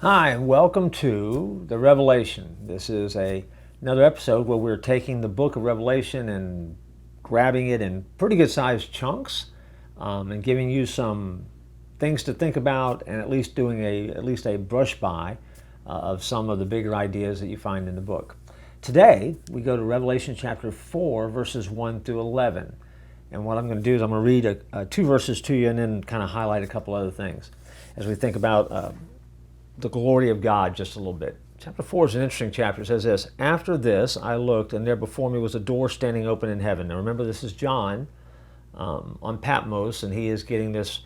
Hi, and welcome to the Revelation. This is another episode where we're taking the book of Revelation and grabbing it in pretty good sized chunks and giving you some things to think about and at least doing at least a brush by of some of the bigger ideas that you find in the book. Today, we go to Revelation chapter 4, verses 1 through 11. And what I'm going to do is I'm going to read two verses to you and then kind of highlight a couple other things as we think about the glory of God just a little bit. Chapter 4 is an interesting chapter. It says this: "After this I looked, and there before me was a door standing open in heaven." Now remember, this is John on Patmos, and he is getting this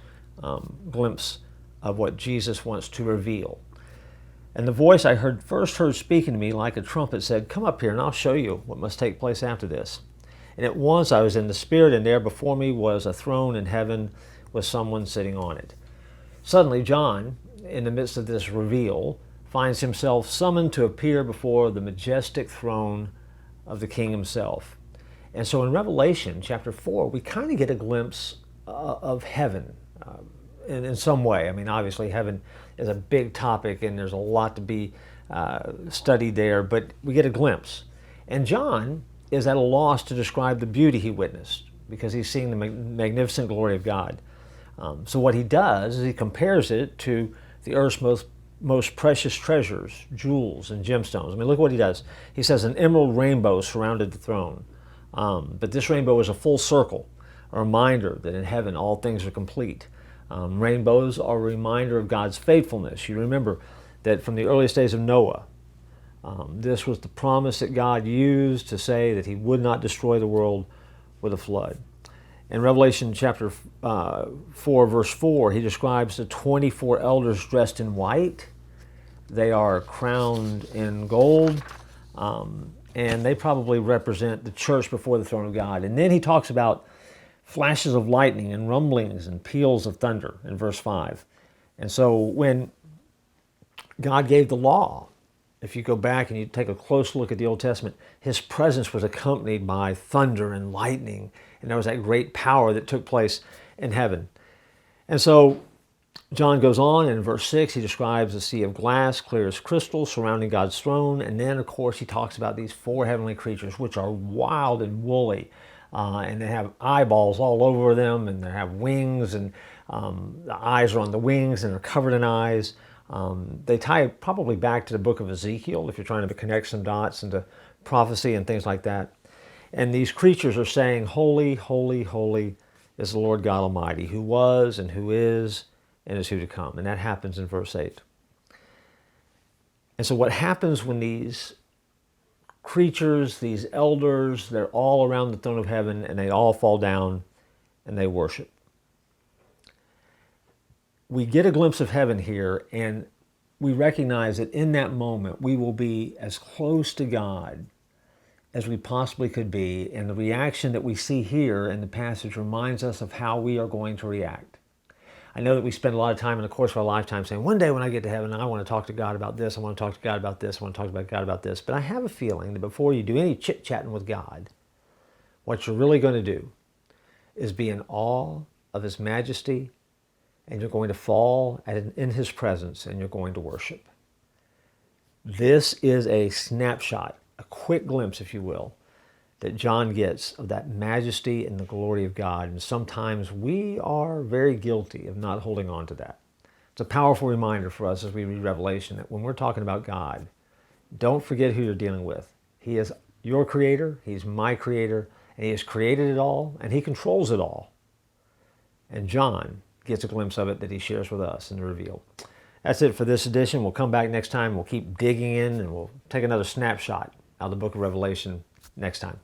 glimpse of what Jesus wants to reveal. "And the voice I first heard speaking to me like a trumpet said, 'Come up here, and I'll show you what must take place after this.' And at once I was in the Spirit, and there before me was a throne in heaven with someone sitting on it. Suddenly John, in the midst of this reveal, finds himself summoned to appear before the majestic throne of the King himself." And so in Revelation chapter 4, we kind of get a glimpse of heaven in some way. I mean, obviously heaven is a big topic and there's a lot to be studied there, but we get a glimpse. And John is at a loss to describe the beauty he witnessed because he's seeing the magnificent glory of God. So what he does is he compares it to the earth's most precious treasures, jewels and gemstones. I mean, look what he does. He says an emerald rainbow surrounded the throne. But this rainbow is a full circle, a reminder that in heaven all things are complete. Rainbows are a reminder of God's faithfulness. You remember that from the earliest days of Noah, this was the promise that God used to say that he would not destroy the world with a flood. In Revelation chapter 4, verse 4, he describes the 24 elders dressed in white. They are crowned in gold, and they probably represent the church before the throne of God. And then he talks about flashes of lightning and rumblings and peals of thunder in verse 5. And so when God gave the law, if you go back and you take a close look at the Old Testament, his presence was accompanied by thunder and lightning, and there was that great power that took place in heaven. And so John goes on, and in verse 6, he describes a sea of glass, clear as crystal, surrounding God's throne. And then, of course, he talks about these four heavenly creatures, which are wild and woolly, and they have eyeballs all over them, and they have wings, and the eyes are on the wings, and they're covered in eyes. They tie probably back to the book of Ezekiel, if you're trying to connect some dots into prophecy and things like that. And these creatures are saying, "Holy, holy, holy is the Lord God Almighty, who was and who is to come." And that happens in verse 8. And so what happens when these creatures, these elders, they're all around the throne of heaven and they all fall down and they worship? We get a glimpse of heaven here, and we recognize that in that moment we will be as close to God as we possibly could be, and the reaction that we see here in the passage reminds us of how we are going to react. I know that we spend a lot of time in the course of our lifetime saying, one day when I get to heaven, I want to talk to God about this, I want to talk to God about this, I want to talk to God about this. But I have a feeling that before you do any chit-chatting with God, what you're really going to do is be in awe of his majesty, and you're going to fall in his presence, and you're going to worship. This is a snapshot, a quick glimpse, if you will, that John gets of that majesty and the glory of God. And sometimes we are very guilty of not holding on to that. It's a powerful reminder for us as we read Revelation that when we're talking about God, don't forget who you're dealing with. He is your creator, he's my creator, and he has created it all, and he controls it all. And John gets a glimpse of it that he shares with us in the reveal. That's it for this edition. We'll come back next time. We'll keep digging in, and we'll take another snapshot out of the book of Revelation next time.